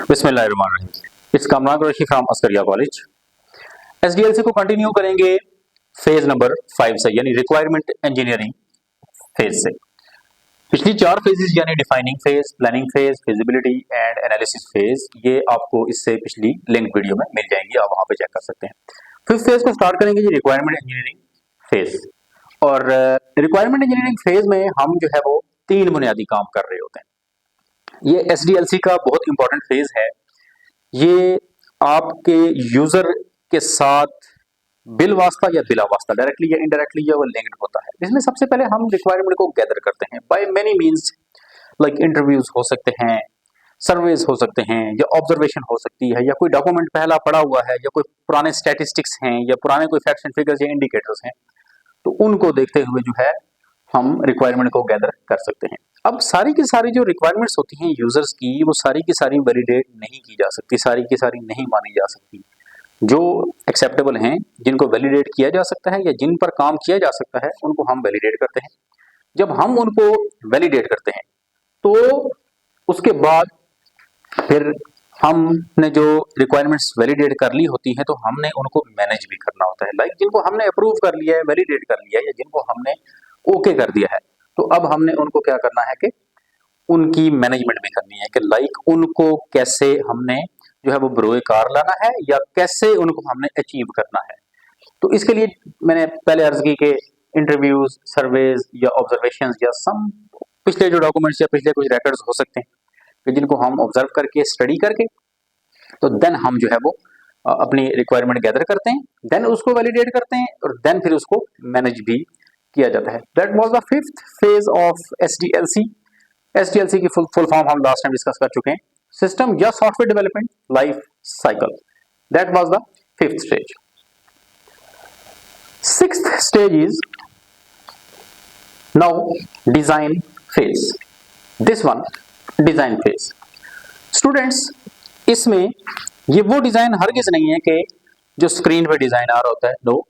बिस्मिल्लाहिर्रहमानिर्रहीम। It's Kamran Qureshi from Askaria college. SDLC को continue करेंगे फेज नंबर 5 से, यानी रिक्वायरमेंट इंजीनियरिंग फेज से। पिछली 4 फेजेस यानी defining phase, planning phase, feasibility and analysis phase, ये आपको इससे पिछली लिंक वीडियो में मिल जाएंगी, आप वहां पे चेक कर सकते हैं। फिफ्थ फेज को स्टार्ट करेंगे जी रिक्वायरमेंट इंजीनियरिंग फेज। और रिक्वायरमेंट इंजीनियरिंग फेज में हम जो है वो 3 बुनियादी काम कर रहे होते हैं। ये एसडीएलसी का बहुत इंपॉर्टेंट फेज है। ये आपके यूजर के साथ बिल वास्ता या बिला वास्ता, डायरेक्टली या इनडायरेक्टली या वो लिंक्ड होता है। इसमें सबसे पहले हम रिक्वायरमेंट को गैदर करते हैं by many means, like interviews हो सकते हैं, सर्वेज हो सकते हैं, या ऑब्जर्वेशन हो सकती है, या कोई डॉक्यूमेंट पहला पड़ा हुआ है, या कोई पुराने स्टैटिस्टिक्स हैं, या पुराने कोई फैक्ट्स एंड फिगर्स या इंडिकेटर्स हैं, तो उनको देखते हुए जो है हम रिक्वायरमेंट को गैदर कर सकते हैं। अब सारी की सारी जो रिक्वायरमेंट्स होती हैं यूजर्स की, वो सारी की सारी वैलिडेट नहीं की जा सकती, सारी की सारी नहीं मानी जा सकती। जो एक्सेप्टेबल हैं, जिनको वैलिडेट किया जा सकता है या जिन पर काम किया जा सकता है, उनको हम वैलिडेट करते हैं। जब हम उनको वैलिडेट करते हैं तो उसके बाद फिर हमने जो रिक्वायरमेंट्स वैलिडेट कर ली होती हैं, तो हमने उनको मैनेज भी करना होता है। लाइक जिनको हमने अप्रूव कर लिया है, वैलिडेट कर लिया है, या जिनको हमने ओके कर दिया है, तो अब हमने उनको क्या करना है कि उनकी मैनेजमेंट भी करनी है, कि लाइक उनको कैसे हमने जो है वो बरोए कार लाना है, या कैसे उनको हमने अचीव करना है। तो इसके लिए मैंने पहले अर्ज की कि इंटरव्यूज, सर्वेज या ऑब्जर्वेशंस या सम पिछले जो डॉक्यूमेंट्स या पिछले कुछ रिकॉर्ड्स हो सकते हैं कि जिनको हम ऑब्जर्व करके, स्टडी करके, तो देन हम जो है वो अपनी रिक्वायरमेंट गैदर करते हैं, देन उसको वैलिडेट करते हैं, और देन फिर उसको मैनेज भी किया जाता है। That was the fifth phase of SDLC. SDLC की फुल फॉर्म हम लास्ट टाइम डिस्कस कर चुके हैं, सिस्टम या software development life cycle. That was the fifth stage. Sixth stage is now design phase. This one design phase. Students, इसमें ये वो design हरगिज नहीं है कि जो स्क्रीन पे डिजाइन आ रहा होता है, नो,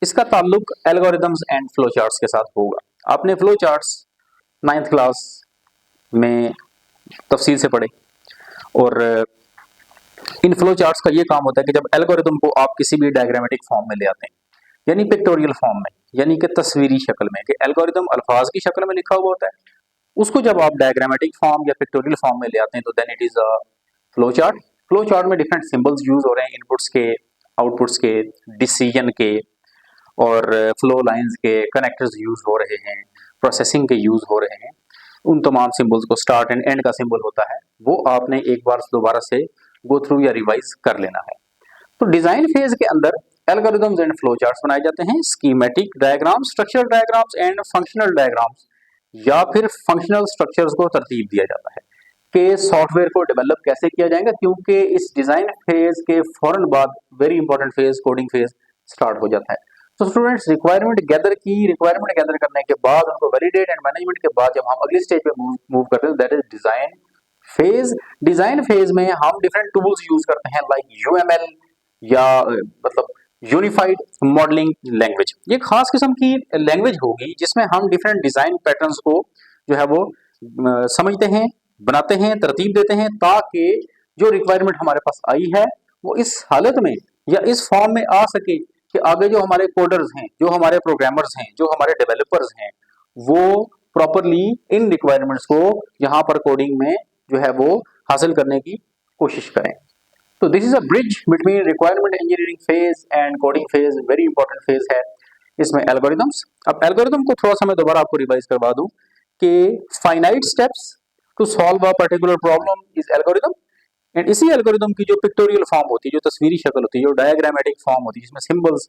इसका ताल्लुक एल्गोरिथम्स एंड फ्लो चार्ट्स के साथ होगा। आपने फ्लो चार्ट्स 9th क्लास में तफसील से पढ़े, और इन फ्लो चार्ट्स का ये काम होता है कि जब एल्गोरिथम को आप किसी भी डायग्रामेटिक फॉर्म में ले आते हैं, यानी पिक्टोरियल फॉर्म में, यानी कि तस्वीरी शक्ल में, कि एल्गोरिथम अल्फाज की शक्ल में लिखा हुआ होता है, उसको जब आप डायग्रामेटिक फॉर्म या पिक्टोरियल फॉर्म में ले आते हैं, तो then it is a flow chart. Flow chart में डिफरेंट सिंबल्स यूज हो रहे हैं, इनपुट्स के, आउटपुट्स के, डिसीजन के, और फ्लो लाइंस के, कनेक्टर्स यूज हो रहे हैं, प्रोसेसिंग के यूज हो रहे हैं। उन तमाम सिंबल्स को, स्टार्ट एंड एंड का सिंबल होता है, वो आपने एक बार दोबारा से गो थ्रू या रिवाइज कर लेना है। तो डिजाइन फेज के अंदर एल्गोरिथम्स एंड फ्लो चार्ट्स बनाए जाते हैं, schematic diagrams, structural diagrams and functional diagrams, या फिर फंक्शनल स्ट्रक्चर्स को तरतीब दिया जाता है कि सॉफ्टवेयर को डेवलप कैसे किया जाएगा, क्योंकि इस डिजाइन फेज के फौरन बाद very important phase, coding phase start हो जाता है। तो स्टूडेंट्स, रिक्वायरमेंट गैदर करने के बाद, उनको वैलिडेट एंड मैनेजमेंट के बाद, जब हम अगली स्टेज पे मूव करते हैं, that is design phase. Design phase में हम डिफरेंट टूल्स यूज करते हैं, लाइक यूएमएल, या मतलब यूनिफाइड मॉडलिंग लैंग्वेज। ये खास किस्म की लैंग्वेज होगी जिसमें हम डिफरेंट डिजाइन पैटर्न्स को जो है वो समझते हैं, बनाते हैं, तरतीब देते हैं, ताकि जो रिक्वायरमेंट हमारे पास आई है वो इस हालत में या इस फॉर्म में आ सके कि आगे जो हमारे कोडर्स हैं, जो हमारे प्रोग्रामर्स हैं, जो हमारे डेवलपर्स हैं, वो प्रॉपरली इन रिक्वायरमेंट्स को यहाँ पर कोडिंग में जो है वो हासिल करने की कोशिश करें। तो this is a bridge between requirement engineering phase and coding phase, very important phase है इसमें एल्गोरिथम्स। अब एल्गोरिथम को थोड़ा सा मैं दोबारा आपको रिवाइज करवा दूं कि finite steps to solve a particular problem is algorithm, and इसी एल्गोरिथम की जो पिक्टोरियल फॉर्म होती है, जो तस्वीरी शक्ल होती है, जो डायग्रामेटिक फॉर्म होती है, जिसमें सिंबल्स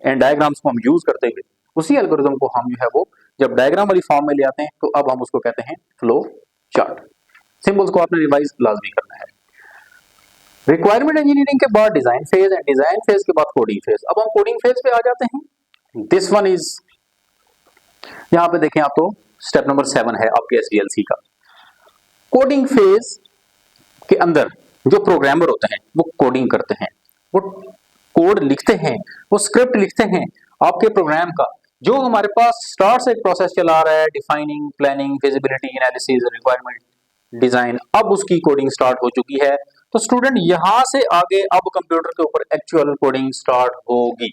एंड डायग्राम्स को हम यूज करते हुए, उसी एल्गोरिथम को हम जो है वो जब डायग्राम वाली फॉर्म में ले आते हैं, तो अब हम उसको कहते हैं फ्लो चार्ट। सिंबल्स को आपने रिवाइज लाजमी करना है। रिक्वायरमेंट इंजीनियरिंग के बाद design phase, and design phase के बाद कोडिंग फेज। अब हम कोडिंग फेज पे आ जाते हैं। दिस वन इज, यहाँ पे देखें आप, तो स्टेप नंबर 7 है आपके एसडीएलसी का। कोडिंग फेज के अंदर जो प्रोग्रामर होते हैं वो कोडिंग करते हैं, वो कोड लिखते हैं, वो स्क्रिप्ट लिखते हैं आपके प्रोग्राम का। जो हमारे पास स्टार्ट से एक प्रोसेस चला रहा है, defining, planning, feasibility, analysis, requirement design, अब उसकी कोडिंग स्टार्ट हो चुकी है, तो स्टूडेंट यहां से आगे अब कंप्यूटर के ऊपर एक्चुअल कोडिंग स्टार्ट होगी,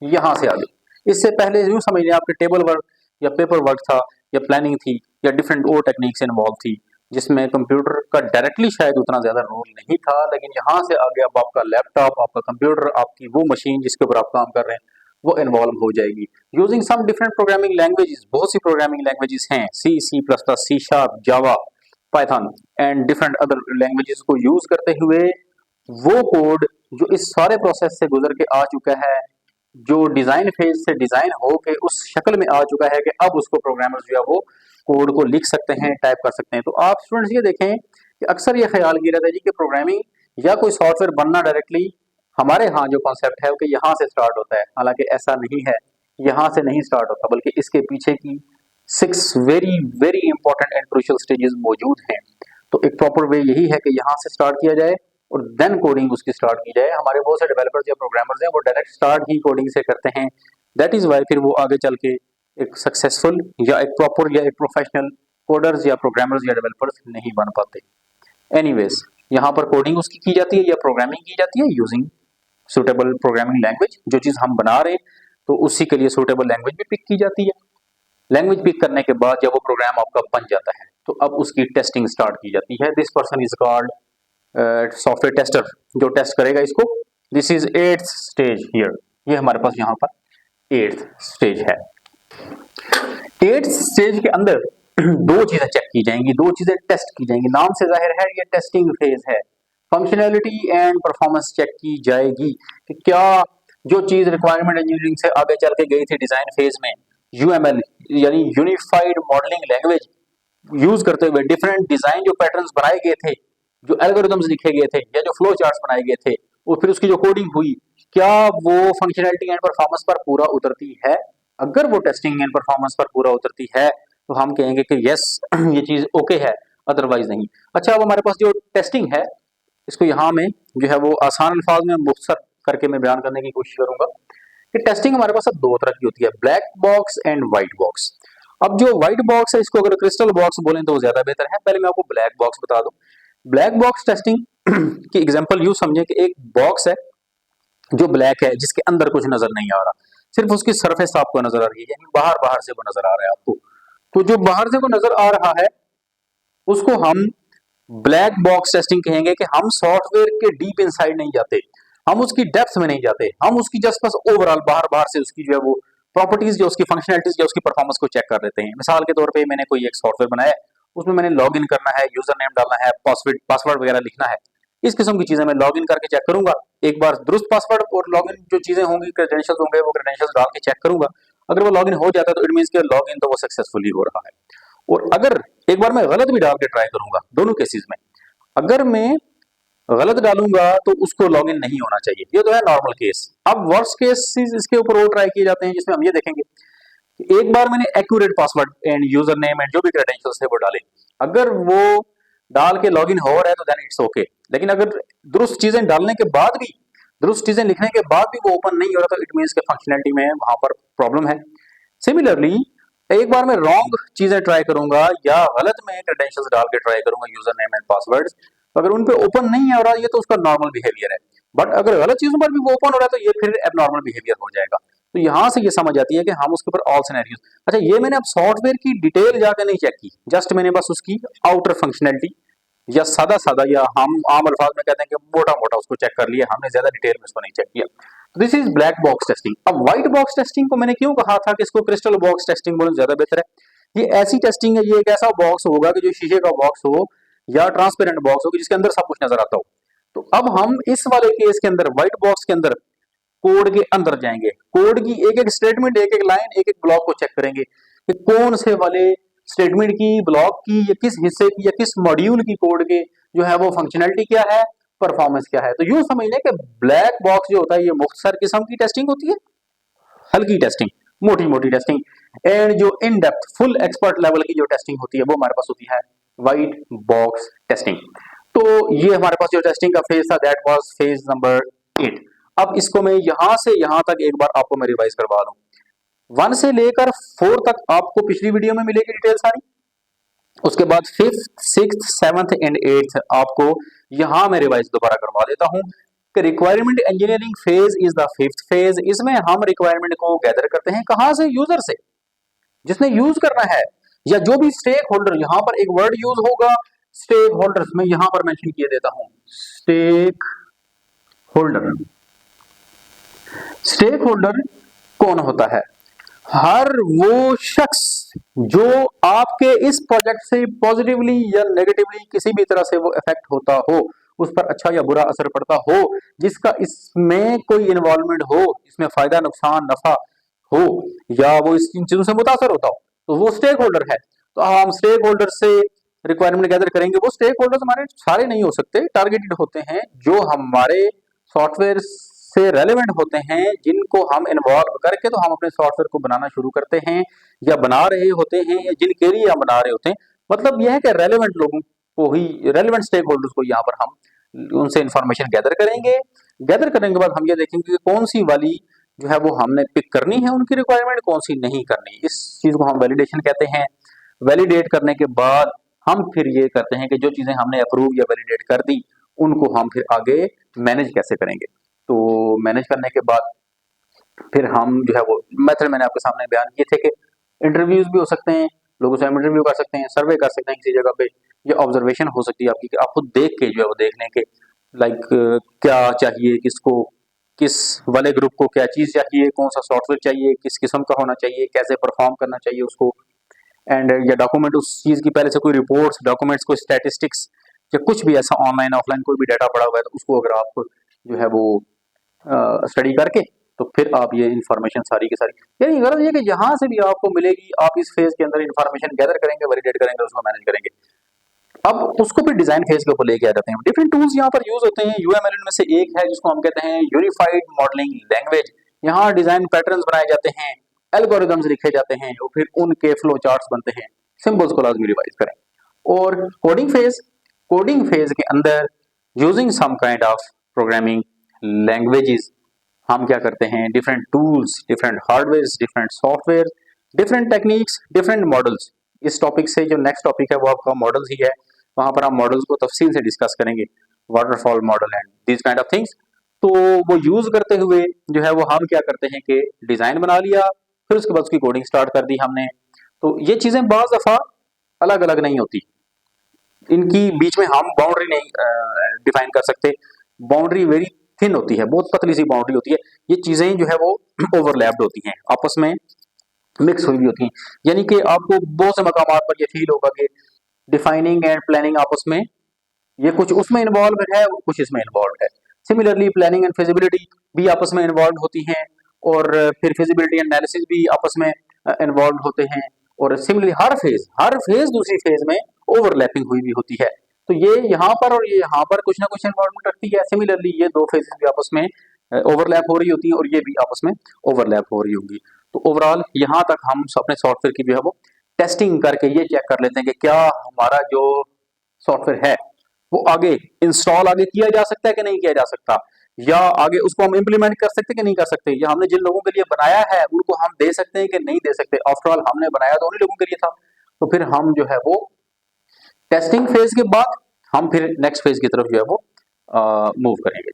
यहां से आगे। इससे पहले यूं समझ लें आपके टेबल वर्क या पेपर वर्क था या प्लानिंग थी या डिफरेंट और टेक्निक्स इन्वॉल्व थी, जिसमें कंप्यूटर का डायरेक्टली शायद उतना ज्यादा रोल नहीं था, लेकिन यहाँ से आगे अब आपका लैपटॉप, आपका कंप्यूटर, आपकी वो मशीन जिसके ऊपर आप काम कर रहे हैं वो इन्वॉल्व हो जाएगी using some different programming languages. बहुत सी प्रोग्रामिंग लैंग्वेजेस हैं, C++, C sharp, Java, Python and different other languages को यूज करते हुए वो कोड जो इस सारे प्रोसेस से गुजर के आ चुका है, जो डिजाइन फेज से डिजाइन हो के उस शक्ल में आ चुका है कि अब उसको प्रोग्रामर्स जो है वो कोड को लिख सकते हैं, टाइप कर सकते हैं। तो आप स्टूडेंट्स ये देखें कि अक्सर ये ख्याल किया जाता है जी कि प्रोग्रामिंग या कोई सॉफ्टवेयर बनना डायरेक्टली हमारे यहाँ जो कॉन्सेप्ट है कि यहाँ से स्टार्ट होता है, हालांकि ऐसा नहीं है, यहाँ से नहीं स्टार्ट होता, बल्कि इसके पीछे की 6 very very important and crucial stages मौजूद हैं। तो एक प्रॉपर वे यही है कि यहाँ से स्टार्ट किया जाए और देन कोडिंग उसकी स्टार्ट की जाए। हमारे बहुत से डेवलपर्स या प्रोग्रामर्स हैं वो डायरेक्ट स्टार्ट ही कोडिंग से करते हैं, दैट इज वाई फिर वो आगे चल के एक सक्सेसफुल या एक प्रॉपर या एक प्रोफेशनल कोडर्स या प्रोग्रामर्स या डेवलपर्स नहीं बन पाते। एनीवेज, यहाँ पर कोडिंग उसकी की जाती है या प्रोग्रामिंग की जाती है यूजिंग सुटेबल प्रोग्रामिंग लैंग्वेज। जो चीज हम बना रहे हैं तो उसी के लिए सुटेबल लैंग्वेज भी पिक की जाती है। लैंग्वेज पिक करने के बाद जब वो प्रोग्राम आपका बन जाता है तो अब उसकी टेस्टिंग स्टार्ट की जाती है। This person is called software tester, जो टेस्ट करेगा इसको। This is 8th stage here, ये हमारे पास यहाँ पर 8th स्टेज है। 8th स्टेज के अंदर दो चीजें चेक की जाएंगी, दो चीजें टेस्ट की जाएंगी। नाम से जाहिर है ये टेस्टिंग फेज है। फंक्शनैलिटी एंड परफॉर्मेंस चेक की जाएगी कि क्या जो चीज रिक्वायरमेंट इंजीनियरिंग से आगे चल के गई थी डिजाइन फेज में, UML यानी यूनिफाइड मॉडलिंग लैंग्वेज यूज करते हुए डिफरेंट डिजाइन जो पैटर्न्स बनाए गए थे, जो एल्गोरिथम्स लिखे गए थे या जो फ्लो चार्ट्स बनाए गए थे और फिर उसकी जो कोडिंग हुई, क्या वो फंक्शनैलिटी एंड परफॉर्मेंस पर पूरा उतरती है। अगर वो टेस्टिंग एंड परफॉर्मेंस पर पूरा उतरती है तो हम कहेंगे कि यस ये चीज ओके है, अदरवाइज नहीं। अच्छा, अब हमारे पास जो टेस्टिंग है, इसको यहाँ में जो है वो आसान अल्फाज में मुख्तसर करके मैं बयान करने की कोशिश करूंगा कि टेस्टिंग हमारे पास अब दो तरह की होती है, black box and white box. अब जो व्हाइट बॉक्स है इसको अगर क्रिस्टल बॉक्स बोलें तो ज्यादा बेहतर है। पहले मैं आपको ब्लैक बॉक्स बता दूं। ब्लैक बॉक्स टेस्टिंग की एग्जांपल यूं समझें कि एक बॉक्स है जो ब्लैक है, जिसके अंदर कुछ नजर नहीं आ रहा, सिर्फ उसकी सरफेस आपको नजर आ रही है, यानी बाहर बाहर से वो नजर आ रहा है आपको। तो जो बाहर से वो नजर आ रहा है उसको हम ब्लैक बॉक्स टेस्टिंग कहेंगे कि हम सॉफ्टवेयर के डीप इनसाइड नहीं जाते, हम उसकी डेप्थ में नहीं जाते, हम उसकी जस्ट बस ओवरऑल बाहर बाहर से उसकी जो है वो प्रॉपर्टीज या उसकी फंक्शनैलिटीज या उसकी परफॉर्मेंस को चेक कर लेते हैं। मिसाल के तौर पे मैंने कोई एक सॉफ्टवेयर बनाया, उसमें मैंने लॉग इन करना है, यूजर नेम डालना है, पासवर्ड वगैरह लिखना है, इस किस्म की चीजें मैं लॉग इन करके चेक करूंगा। एक बार दुरुस्त पासवर्ड और लॉग इन जो चीजें होंगी, क्रेडेंशियल्स होंगे, वो क्रेडेंशियल्स डाल के चेक करूंगा। अगर वो लॉग इन हो जाता है तो इट मींस कि लॉग इन तो वो सक्सेसफुली हो रहा है। और अगर एक बार मैं गलत भी डाल के ट्राई करूंगा, दोनों केसेस में अगर मैं गलत डालूंगा तो उसको लॉगिन नहीं होना चाहिए। ये तो है नॉर्मल केस। अब वर्स्ट केस इसके ऊपर और ट्राई किए जाते हैं, जिसमें हम ये देखेंगे कि एक बार मैंने accurate password and user name and जो भी क्रेडेंशियल्स है वो डाले, अगर वो डाल के लॉगिन हो रहा है तो देन इट्स ओके। लेकिन अगर दुरुस्त चीजें डालने के बाद भी, दुरुस्त चीजें लिखने के बाद भी वो ओपन नहीं हो रहा तो इट मींस के फंक्शनैलिटी में वहां पर प्रॉब्लम है। सिमिलरली एक बार मैं रॉन्ग चीजें ट्राई करूंगा या गलत में क्रेडेंशियल्स डाल के ट्राई करूंगा, यूजर नेम एंड पासवर्ड, तो अगर उन पे ओपन नहीं हो रहा ये तो उसका नॉर्मल बिहेवियर है। बट अगर गलत चीजों पर भी वो ओपन हो रहा है तो ये फिर एबनॉर्मल बिहेवियर हो जाएगा। तो यहां से ये समझ आती है कि हम उसके ऊपर ऑल सिनेरियोस। अच्छा, ये मैंने अब सॉफ्टवेयर की डिटेल जाकर नहीं चेक की, जस्ट मैंने बस उसकी आउटर फंक्शनैलिटी या सादा सादा या हम आम अल्फाज में कहते हैं कि मोटा मोटा उसको चेक कर लिया हमने, ज्यादा डिटेल में उसको नहीं चेक किया। This is black box testing. अब व्हाइट बॉक्स टेस्टिंग को मैंने क्यों कहा था कि इसको क्रिस्टल बॉक्स टेस्टिंग बोलना ज्यादा बेहतर है। ये ऐसी टेस्टिंग है, ये एक ऐसा बॉक्स होगा कि जो शीशे का बॉक्स हो या ट्रांसपेरेंट बॉक्स हो कि जिसके अंदर सब कुछ नजर आता हो। तो अब हम इस वाले केस के अंदर व्हाइट बॉक्स के अंदर कोड के अंदर जाएंगे, कोड की एक एक स्टेटमेंट, एक एक लाइन, एक एक ब्लॉक को चेक करेंगे कि कौन से वाले स्टेटमेंट की, ब्लॉक की, या किस हिस्से की या किस मॉड्यूल की कोड के जो है वो फंक्शनैलिटी क्या है, परफॉर्मेंस क्या है। तो यूं समझ लें कि ब्लैक बॉक्स जो होता है ये मुख्तसर किस्म की टेस्टिंग होती है, हल्की टेस्टिंग, मोटी मोटी टेस्टिंग, एंड जो in depth full expert level की जो टेस्टिंग होती है वो हमारे पास होती है व्हाइट बॉक्स टेस्टिंग। तो ये हमारे पास जो टेस्टिंग का फेज था दैट वाज फेज नंबर 8। अब इसको मैं यहां से यहां तक एक बार आपको मैं रिवाइज करवा दूं। 1 से लेकर 4 तक आपको पिछली वीडियो में मिलेगी डिटेल सारी। उसके बाद fifth, sixth, seventh and eighth आपको यहां मैं रिवाइज दोबारा करवा देता हूं कि requirement engineering phase is the fifth phase. इसमें हम रिक्वायरमेंट को गैदर करते हैं कहां से? यूजर से, जिसने यूज करना है, या जो भी स्टेक होल्डर, यहां पर एक वर्ड यूज होगा स्टेक होल्डर्स, मैं यहां पर मेंशन किए देता हूं स्टेक होल्डर। स्टेक होल्डर कौन होता है? हर वो शख्स जो आपके इस प्रोजेक्ट से पॉजिटिवली या नेगेटिवली किसी भी तरह से वो इफेक्ट होता हो, उस पर अच्छा या बुरा असर पड़ता हो, जिसका इसमें कोई इन्वॉल्वमेंट हो, इसमें फायदा नुकसान नफा हो, या वो इस इन चीजों से मुतासर होता हो, तो वो स्टेक होल्डर है। तो हम स्टेक होल्डर से रिक्वायरमेंट गैदर करेंगे। वो स्टेक होल्डर्स हमारे सारे नहीं हो सकते, टारगेटेड होते हैं, जो हमारे सॉफ्टवेयर से रेलेवेंट होते हैं, जिनको हम इन्वॉल्व करके तो हम अपने सॉफ्टवेयर को बनाना शुरू करते हैं या बना रहे होते हैं, या जिनके लिए हम बना रहे होते हैं। मतलब यह है कि रेलेवेंट लोगों को ही, रेलेवेंट स्टेक होल्डर्स को यहाँ पर हम उनसे इंफॉर्मेशन गैदर करेंगे। गैदर करने के बाद हम ये देखेंगे कि कौन सी वाली जो है वो हमने पिक करनी है उनकी रिक्वायरमेंट, कौन सी नहीं करनी। इस चीज को हम वैलिडेशन कहते हैं। वैलिडेट करने के बाद हम फिर ये करते हैं कि जो चीजें हमने अप्रूव या वैलिडेट कर दी, उनको हम फिर आगे मैनेज कैसे करेंगे। तो मैनेज करने के बाद फिर हम जो है वो मेथड मैंने आपके सामने बयान किए थे कि इंटरव्यूज भी हो सकते हैं, लोगों से हम इंटरव्यू कर सकते हैं, सर्वे कर सकते हैं किसी जगह पे, या ऑब्जर्वेशन हो सकती है आपकी कि आप खुद देख के जो है वो देख लें कि लाइक क्या चाहिए, किसको, किस वाले ग्रुप को क्या चीज चाहिए, कौन सा सॉफ्टवेयर चाहिए, किस किस्म का होना चाहिए, कैसे परफॉर्म करना चाहिए उसको। एंड या डॉक्यूमेंट उस चीज की पहले से कोई रिपोर्ट्स, डॉक्यूमेंट्स, कोई स्टैटिस्टिक्स या कुछ भी ऐसा ऑनलाइन ऑफलाइन कोई भी डाटा पड़ा हुआ है, तो उसको अगर आप जो है वो स्टडी करके तो फिर आप ये इन्फॉर्मेशन सारी की सारी, यानी गलत ये कि जहां से भी आपको मिलेगी आप इस फेज के अंदर इन्फॉर्मेशन गैदर करेंगे, वैलिडेट करेंगे, उसको मैनेज करेंगे। अब उसको भी डिजाइन फेज के ऊपर लेके आ जाते हैं। डिफरेंट टूल्स यहाँ पर यूज होते हैं। यूएमएल में से एक है जिसको हम कहते हैं यूनिफाइड मॉडलिंग लैंग्वेज। यहाँ डिजाइन पैटर्न्स बनाए जाते हैं, एल्गोरिदम्स लिखे जाते हैं और फिर उनके फ्लो चार्ट्स बनते हैं। सिंबल्स को लाजमी रिवाइज करें। और कोडिंग फेज के अंदर using some kind of programming languages हम क्या करते हैं, different tools, different hardware, different software, different techniques, different models. इस टॉपिक से जो नेक्स्ट टॉपिक है वो आपका मॉडल्स ही है। वहां पर हम मॉडल्स को तफसील से डिस्कस करेंगे, waterfall model and this kind of things. तो वो यूज करते हुए जो है वो हम क्या करते हैं कि डिजाइन बना लिया, फिर उसके बाद उसकी कोडिंग स्टार्ट कर दी हमने। तो ये चीजें बाज दफा अलग अलग नहीं होती, इनकी बीच में हम बाउंड्री नहीं डिफाइन कर सकते। बाउंड्री वेरी थिन होती है, बहुत पतली सी बाउंड्री होती है। ये चीजें जो है वो ओवरलैप्ड होती हैं, आपस में मिक्स हुई भी होती हैं। यानी कि आपको बहुत से मकामात पर ये फील होगा कि डिफाइनिंग एंड प्लानिंग आपस में, ये कुछ उसमें इन्वॉल्व है और कुछ इसमें इन्वॉल्व है। सिमिलरली प्लानिंग एंड फिजिबिलिटी भी आपस में इन्वॉल्व होती हैं, और फिर फिजिबिलिटी एनालिसिस भी आपस में इन्वॉल्व होते हैं। और सिमिलरली हर फेज दूसरी फेज में ओवरलैपिंग हुई भी होती है। तो ये यहाँ पर और ये यहाँ पर कुछ ना कुछ इन्वॉल्वमेंट रखती है। सिमिलरली ये दो फेजेस भी आपस में ओवरलैप हो रही होती है और ये भी आपस में ओवरलैप हो रही होंगी। तो ओवरऑल यहाँ तक हम अपने सॉफ्टवेयर की जो है वो टेस्टिंग करके ये चेक कर लेते हैं कि क्या हमारा जो सॉफ्टवेयर है वो आगे इंस्टॉल आगे किया जा सकता है कि नहीं किया जा सकता, या आगे उसको हम इम्प्लीमेंट कर सकते कि नहीं कर सकते, या हमने जिन लोगों के लिए बनाया है उनको हम दे सकते हैं कि नहीं दे सकते। आफ्टर ऑल हमने बनाया तो उन्हीं लोगों के लिए था। तो फिर हम जो है वो टेस्टिंग फेज के बाद हम फिर नेक्स्ट फेज की तरफ जो है वो मूव करेंगे।